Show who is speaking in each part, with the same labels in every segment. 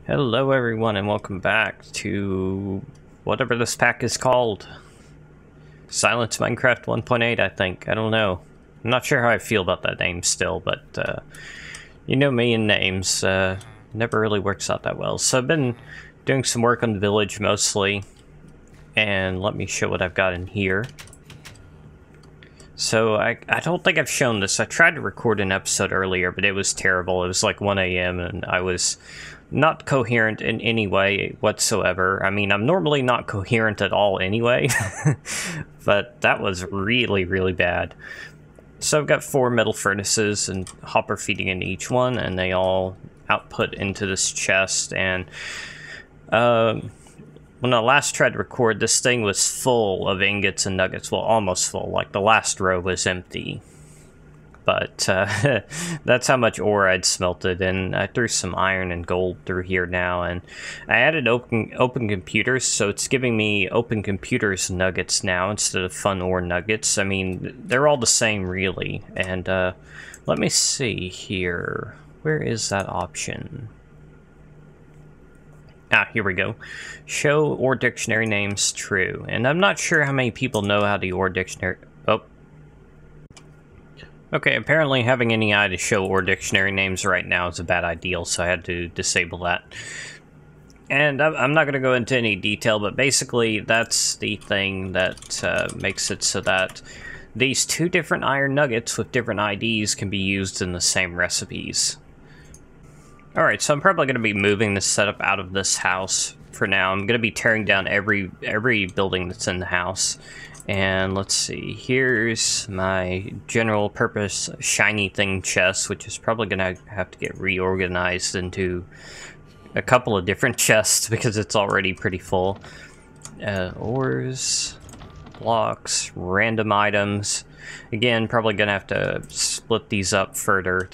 Speaker 1: Hello everyone and welcome back to whatever this pack is called. Silence Minecraft 1.8, I think. I don't know. I'm not sure how I feel about that name still, but you know me and names. Never really works out that well. So I've been doing some work on the village mostly, and let me show what I've got in here. So I don't think I've shown this. I tried to record an episode earlier, but it was terrible. It was like 1 a.m. and I was not coherent in any way whatsoever. I mean, I'm normally not coherent at all anyway, but that was really, really bad. So I've got 4 metal furnaces and hopper feeding into each one, and they all output into this chest. And when I last tried to record, this thing was full of ingots and nuggets. Well, almost full. Like, the last row was empty. But that's how much ore I'd smelted, and I threw some iron and gold through here now. And I added OpenComputers, so it's giving me OpenComputers nuggets now instead of fun ore nuggets. I mean, they're all the same, really. And let me see here. Where is that option? Ah, here we go. Show ore dictionary names true. And I'm not sure how many people know how the ore dictionary... Oh. Okay, apparently having any eye to show ore dictionary names right now is a bad idea, so I had to disable that. And I'm not going to go into any detail, but basically that's the thing that makes it so that these 2 different iron nuggets with different IDs can be used in the same recipes. Alright, so I'm probably going to be moving this setup out of this house for now. I'm going to be tearing down every building that's in the house. And let's see, here's my general purpose shiny thing chest, which is probably going to have to get reorganized into a couple of different chests because it's already pretty full. Ores, blocks, random items. Again, probably going to have to split these up further.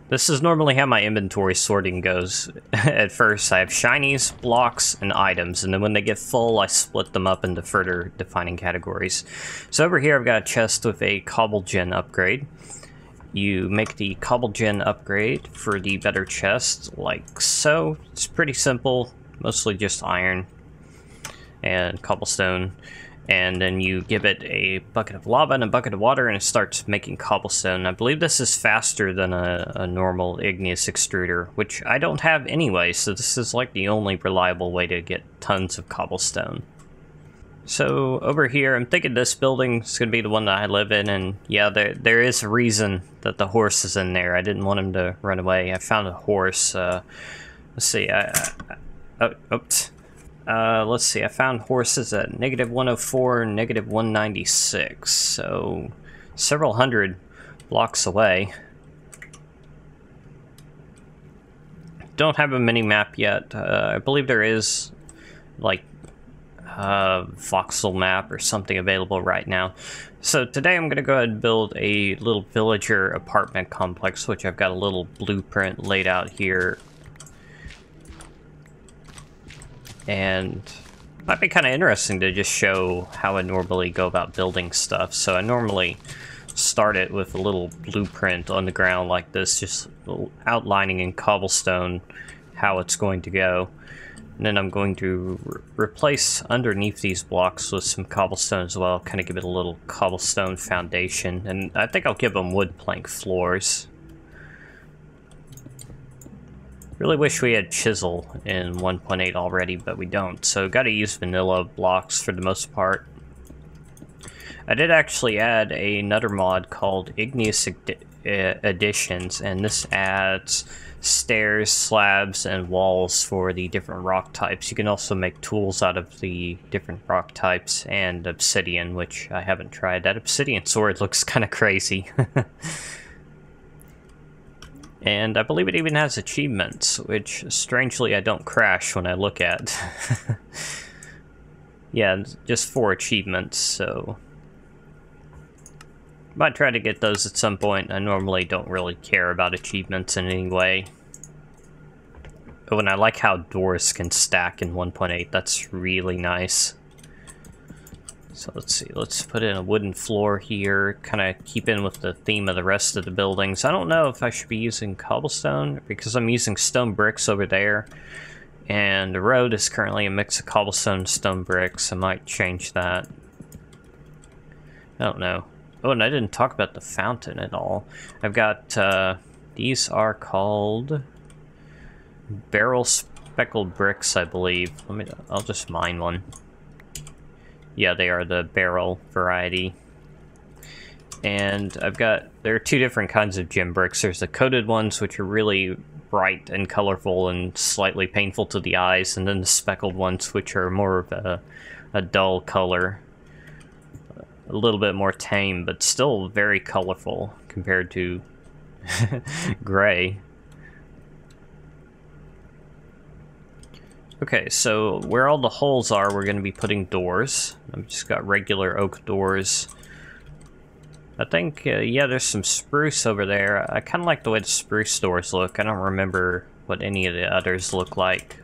Speaker 1: This is normally how my inventory sorting goes. At first, I have shinies, blocks, and items, and then when they get full, I split them up into further defining categories. So over here, I've got a chest with a cobble gen upgrade. You make the cobble gen upgrade for the better chest, like so. It's pretty simple, mostly just iron and cobblestone. And then you give it a bucket of lava and a bucket of water, and it starts making cobblestone. I believe this is faster than a normal igneous extruder, which I don't have anyway, so this is like the only reliable way to get tons of cobblestone. So over here, I'm thinking this building is going to be the one that I live in, and yeah, there is a reason that the horse is in there. I didn't want him to run away. I found a horse. Let's see. Oops. Let's see, I found horses at -104 and -196, so several hundred blocks away. Don't have a mini-map yet. I believe there is, like, a voxel map or something available right now. So today I'm going to go ahead and build a little villager apartment complex, which I've got a little blueprint laid out here. And it might be kind of interesting to just show how I normally go about building stuff. So I normally start it with a little blueprint on the ground like this, just outlining in cobblestone how it's going to go. And then I'm going to replace underneath these blocks with some cobblestone as well, kind of give it a little cobblestone foundation. And I think I'll give them wood plank floors. Really wish we had chisel in 1.8 already, but we don't, so gotta use vanilla blocks for the most part. I did actually add another mod called Igneous Additions, and this adds stairs, slabs, and walls for the different rock types. You can also make tools out of the different rock types, and obsidian, which I haven't tried. That obsidian sword looks kind of crazy. And I believe it even has achievements, which, strangely, I don't crash when I look at. Yeah, just 4 achievements, so... might try to get those at some point. I normally don't really care about achievements in any way. Oh, and I like how doors can stack in 1.8. That's really nice. So let's see, let's put in a wooden floor here, kind of keep in with the theme of the rest of the buildings. I don't know if I should be using cobblestone, because I'm using stone bricks over there. And the road is currently a mix of cobblestone and stone bricks. I might change that. I don't know. Oh, and I didn't talk about the fountain at all. I've got, these are called barrel speckled bricks, I believe. I'll just mine one. Yeah, they are the barrel variety. And there are two different kinds of gem bricks. There's the coated ones, which are really bright and colorful and slightly painful to the eyes, and then the speckled ones, which are more of a dull color. A little bit more tame, but still very colorful compared to gray. Okay, so where all the holes are, we're going to be putting doors. I've just got regular oak doors. I think, yeah, there's some spruce over there. I kind of like the way the spruce doors look. I don't remember what any of the others look like.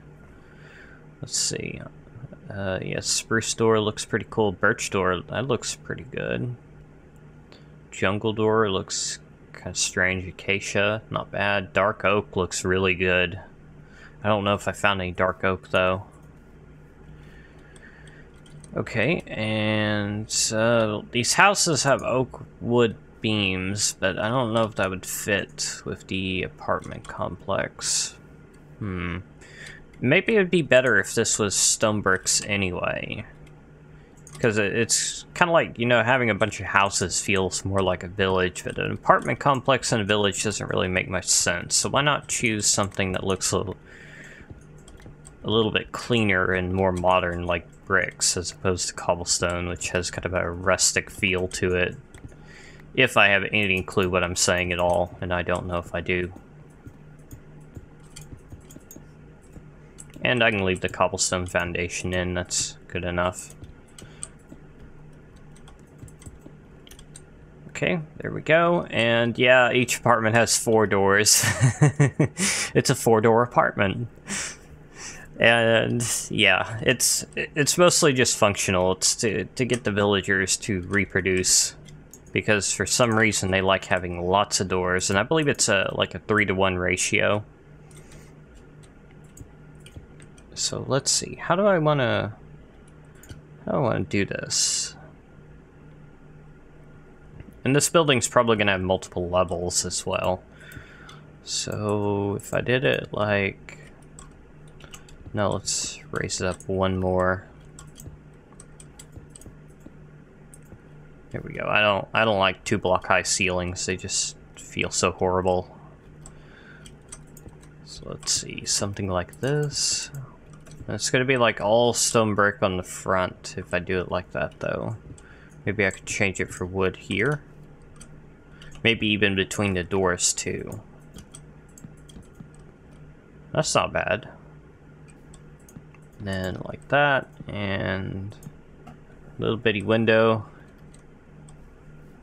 Speaker 1: Let's see. Yeah, spruce door looks pretty cool. Birch door, that looks pretty good. Jungle door looks kind of strange. Acacia, not bad. Dark oak looks really good. I don't know if I found any dark oak, though. Okay, and these houses have oak wood beams, but I don't know if that would fit with the apartment complex. Maybe it would be better if this was stone bricks anyway. Because it's kind of like, you know, having a bunch of houses feels more like a village, but an apartment complex and a village doesn't really make much sense. So why not choose something that looks a little bit cleaner and more modern, like bricks, as opposed to cobblestone, which has kind of a rustic feel to it. If I have any clue what I'm saying at all, and I don't know if I do. And I can leave the cobblestone foundation in, that's good enough. Okay, there we go. And yeah, each apartment has 4 doors. It's a 4-door apartment. And yeah, it's mostly just functional. It's to get the villagers to reproduce, because for some reason they like having lots of doors, and I believe it's like a 3-to-1 ratio. So let's see, how do I want to do this? And this building's probably going to have multiple levels as well. So if I did it like... No, let's raise it up one more. There we go. I don't like 2-block high ceilings. They just feel so horrible. So let's see, something like this. It's gonna be like all stone brick on the front if I do it like that, though. Maybe I could change it for wood here. Maybe even between the doors too. That's not bad. And then like that, and a little bitty window.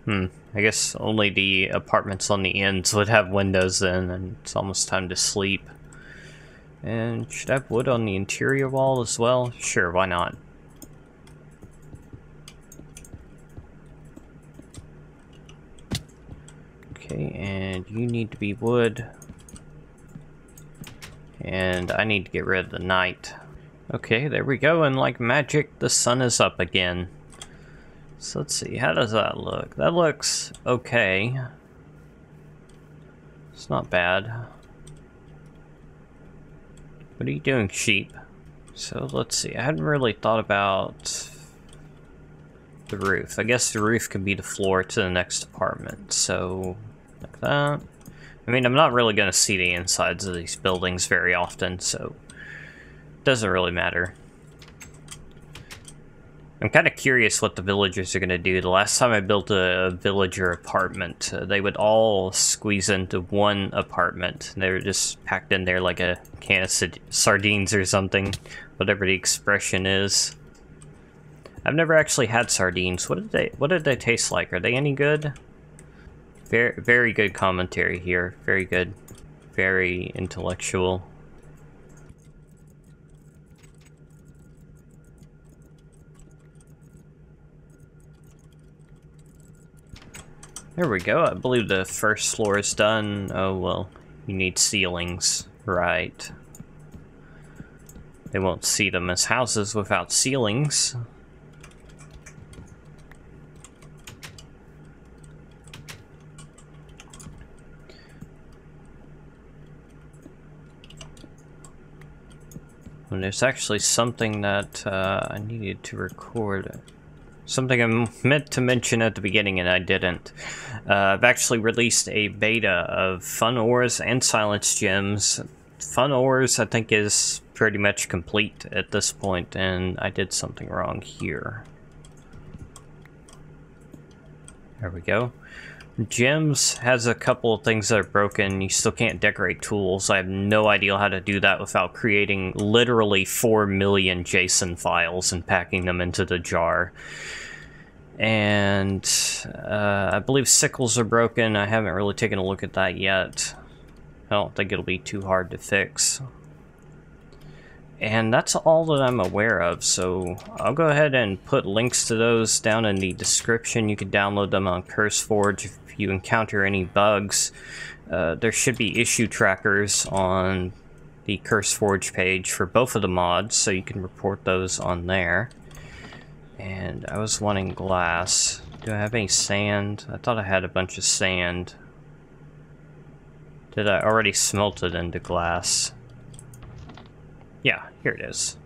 Speaker 1: I guess only the apartments on the ends would have windows then, and it's almost time to sleep. And should I have wood on the interior wall as well? Sure, why not? Okay, and you need to be wood. And I need to get rid of the night. Okay, there we go, and like magic, the sun is up again. So let's see, how does that look? That looks okay. It's not bad. What are you doing, sheep? So let's see, I hadn't really thought about the roof. I guess the roof can be the floor to the next apartment, so like that. I mean, I'm not really going to see the insides of these buildings very often, so it doesn't really matter. I'm kind of curious what the villagers are going to do. The last time I built a villager apartment, they would all squeeze into one apartment. They were just packed in there like a can of sardines or something, whatever the expression is. I've never actually had sardines. What did they taste like? Are they any good? Very, very good commentary here. Very good. Very intellectual. There we go. I believe the first floor is done. Oh, well, you need ceilings. Right. They won't see them as houses without ceilings. And there's actually something that I needed to record. Something I meant to mention at the beginning and I didn't. I've actually released a beta of Fun Ores and Silence Gems. Fun Ores, I think, is pretty much complete at this point, and I did something wrong here. There we go. Gems has a couple of things that are broken. You still can't decorate tools. I have no idea how to do that without creating literally 4 million JSON files and packing them into the jar. And I believe sickles are broken. I haven't really taken a look at that yet. I don't think it'll be too hard to fix. And that's all that I'm aware of, so I'll go ahead and put links to those down in the description. You can download them on CurseForge if you encounter any bugs. There should be issue trackers on the CurseForge page for both of the mods, so you can report those on there. And I was wanting glass. Do I have any sand? I thought I had a bunch of sand. Did I already smelt it into glass? Yeah, here it is.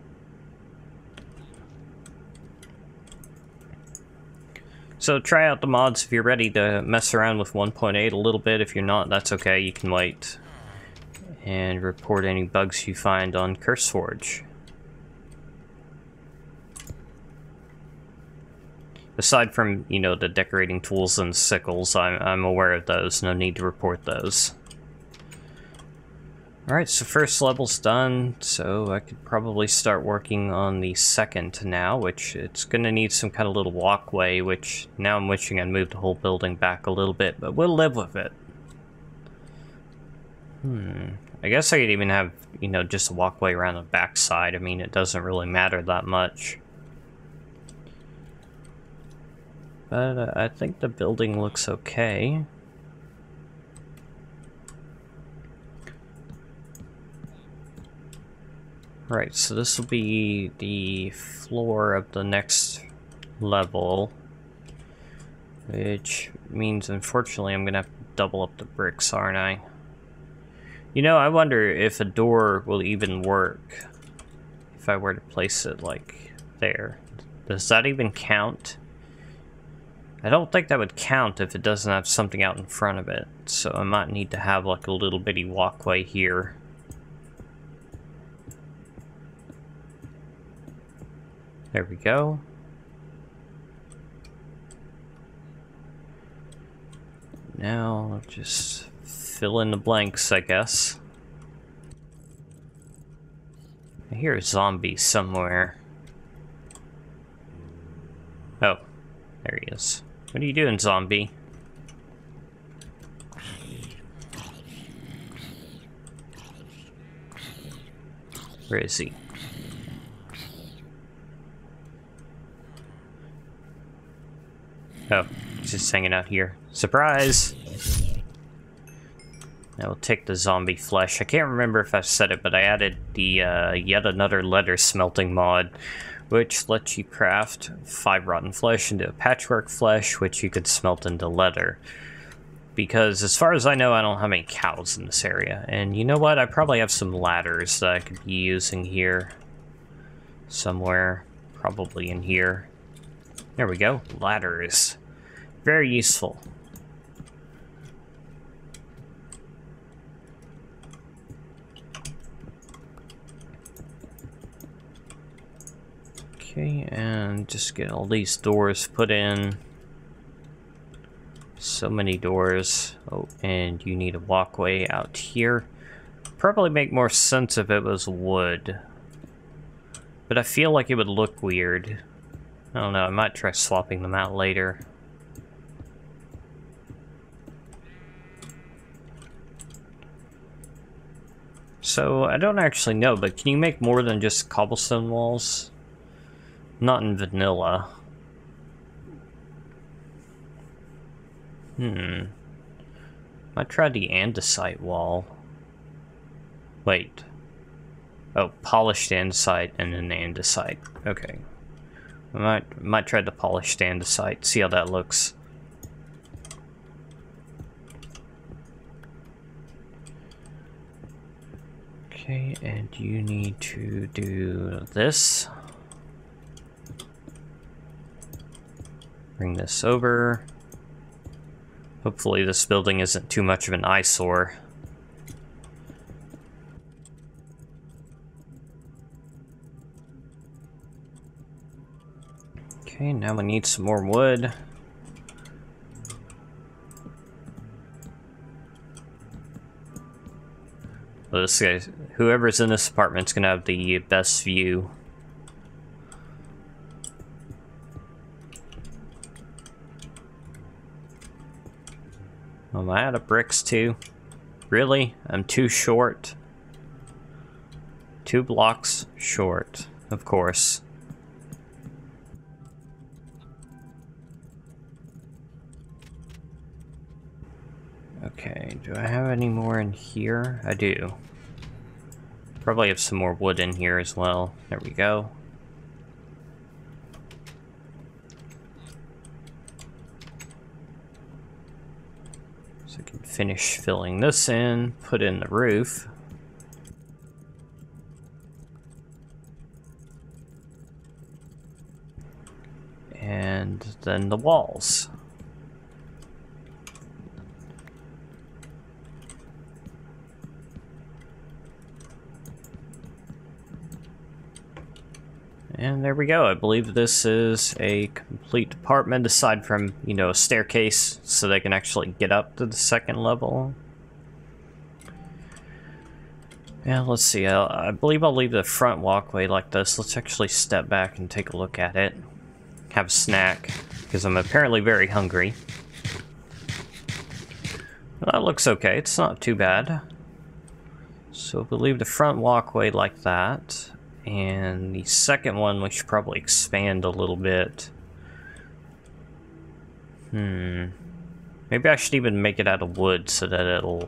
Speaker 1: So try out the mods if you're ready to mess around with 1.8 a little bit. If you're not, that's okay. You can wait and report any bugs you find on CurseForge. Aside from, you know, the decorating tools and sickles, I'm aware of those. No need to report those. Alright, so first level's done, so I could probably start working on the second now, which it's going to need some kind of little walkway, which now I'm wishing I'd moved the whole building back a little bit, but we'll live with it. I guess I could even have, you know, just a walkway around the backside. I mean, it doesn't really matter that much. But I think the building looks okay. Right, so this will be the floor of the next level, which means, unfortunately, I'm gonna have to double up the bricks, aren't I? You know, I wonder if a door will even work if I were to place it, like, there. Does that even count? I don't think that would count if it doesn't have something out in front of it, so I might need to have, like, a little bitty walkway here. There we go. Now, just fill in the blanks, I guess. I hear a zombie somewhere. Oh, there he is. What are you doing, zombie? Where is he? Oh, he's just hanging out here. Surprise! I will take the zombie flesh. I can't remember if I've said it, but I added the yet another leather smelting mod, which lets you craft 5 rotten flesh into a patchwork flesh, which you could smelt into leather. Because as far as I know, I don't have any cows in this area. And you know what? I probably have some ladders that I could be using here. Somewhere. Probably in here. There we go. Ladders. Very useful. Okay, and just get all these doors put in. So many doors. Oh, and you need a walkway out here. Probably make more sense if it was wood. But I feel like it would look weird. I don't know, I might try swapping them out later. So, I don't actually know, but can you make more than just cobblestone walls? Not in vanilla. I tried the andesite wall. Wait. Oh, polished andesite and then andesite. Okay. I might try the polished andesite, see how that looks. Okay, and you need to do this. Bring this over. Hopefully this building isn't too much of an eyesore. Okay, now we need some more wood. Well, this guy, whoever's in this apartment's gonna have the best view. Am I out of bricks too? Really? I'm too short. 2 blocks short, of course. Okay, do I have any more in here? I do. Probably have some more wood in here as well. There we go. So I can finish filling this in, put in the roof. And then the walls. And there we go. I believe this is a complete apartment, aside from, you know, a staircase, so they can actually get up to the second level. Yeah, let's see. I believe I'll leave the front walkway like this. Let's actually step back and take a look at it. Have a snack, because I'm apparently very hungry. Well, that looks okay. It's not too bad. So we'll leave the front walkway like that. And the second one, we should probably expand a little bit. Maybe I should even make it out of wood so that it'll...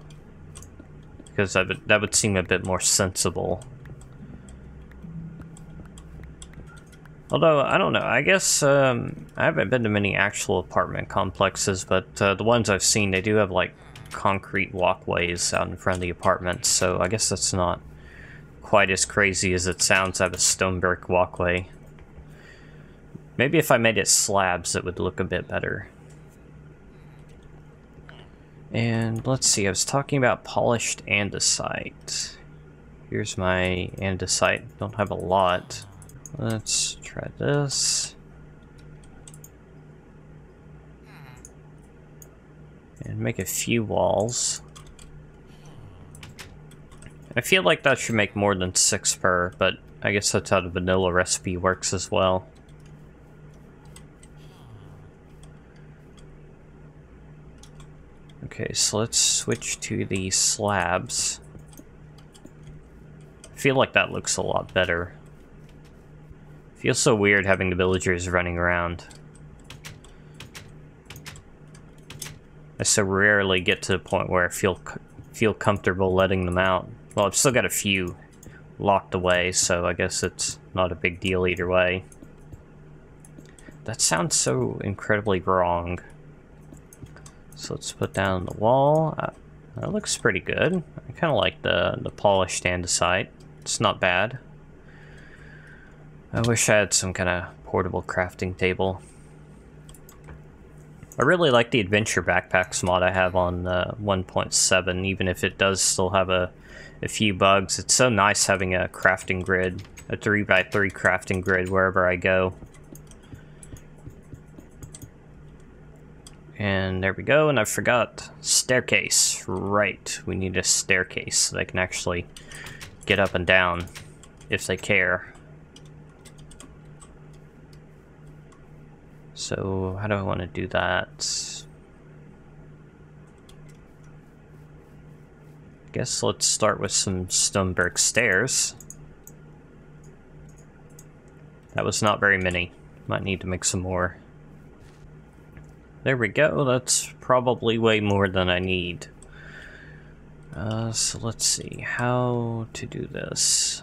Speaker 1: because that would seem a bit more sensible. Although, I don't know, I guess I haven't been to many actual apartment complexes, but the ones I've seen, they do have like concrete walkways out in front of the apartments, so I guess that's not quite as crazy as it sounds to have a stone brick walkway. Maybe if I made it slabs, it would look a bit better. And let's see, I was talking about polished andesite. Here's my andesite. Don't have a lot. Let's try this. And make a few walls. I feel like that should make more than 6 per, but I guess that's how the vanilla recipe works as well. Okay, so let's switch to the slabs. I feel like that looks a lot better. Feels so weird having the villagers running around. I so rarely get to the point where I feel comfortable letting them out. Well, I've still got a few locked away, so I guess it's not a big deal either way. That sounds so incredibly wrong. So let's put down the wall. That looks pretty good. I kind of like the polished andesite. It's not bad. I wish I had some kind of portable crafting table. I really like the adventure backpacks mod I have on 1.7, even if it does still have a few bugs. It's so nice having a crafting grid, a 3x3 crafting grid wherever I go. And there we go, and I forgot staircase. Right, we need a staircase so they can actually get up and down if they care. So how do I want to do that? I guess let's start with some stone brick stairs. That was not very many. Might need to make some more. There we go. That's probably way more than I need. So let's see how to do this.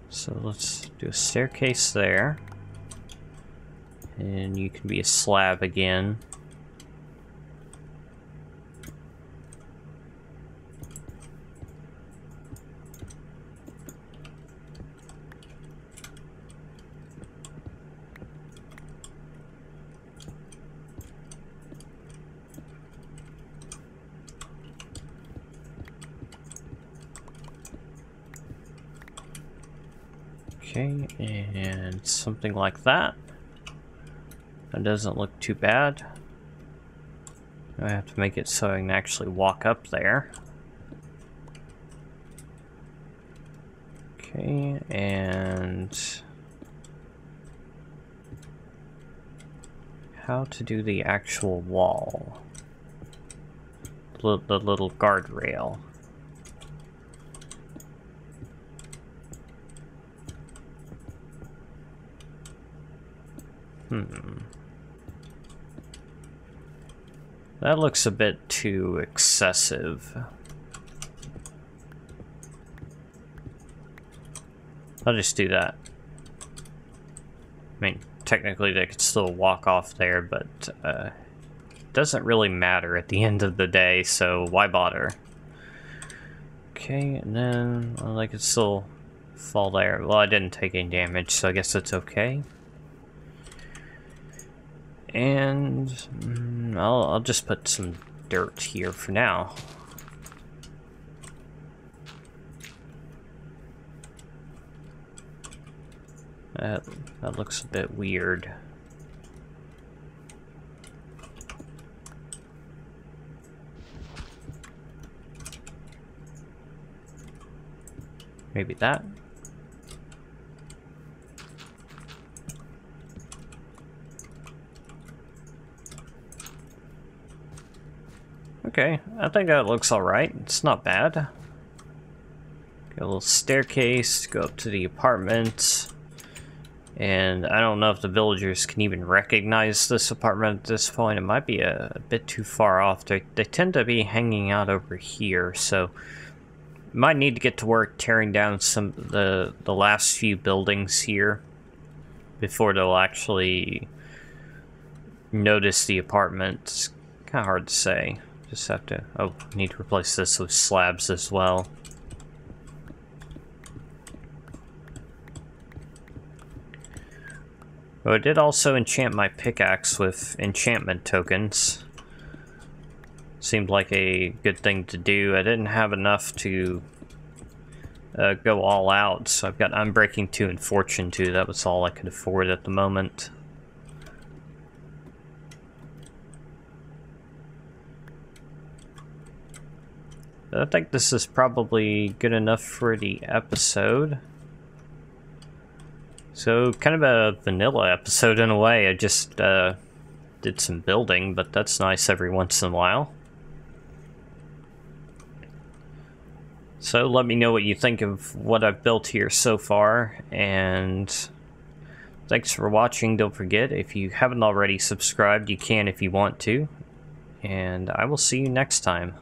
Speaker 1: So let's do a staircase there. And you can be a slab again. Okay, and something like that. That doesn't look too bad. I have to make it so I can actually walk up there. Okay, and how to do the actual wall. The little guardrail. That looks a bit too excessive. I'll just do that. I mean, technically they could still walk off there, but it doesn't really matter at the end of the day, so why bother? Okay, and then well, they could still fall there. Well, I didn't take any damage, so I guess that's okay. And I'll just put some dirt here for now. That looks a bit weird. Maybe that. Okay, I think that looks alright. It's not bad. Got a little staircase to go up to the apartment. And I don't know if the villagers can even recognize this apartment at this point. It might be a bit too far off. They tend to be hanging out over here, so might need to get to work tearing down some of the last few buildings here before they'll actually notice the apartment. It's kind of hard to say. Just have to... oh, need to replace this with slabs as well. But I did also enchant my pickaxe with enchantment tokens. Seemed like a good thing to do. I didn't have enough to go all out, so I've got Unbreaking 2 and Fortune 2. That was all I could afford at the moment. I think this is probably good enough for the episode. So, kind of a vanilla episode in a way. I just did some building, but that's nice every once in a while. So, let me know what you think of what I've built here so far, and thanks for watching. Don't forget, if you haven't already subscribed, you can if you want to, and I will see you next time.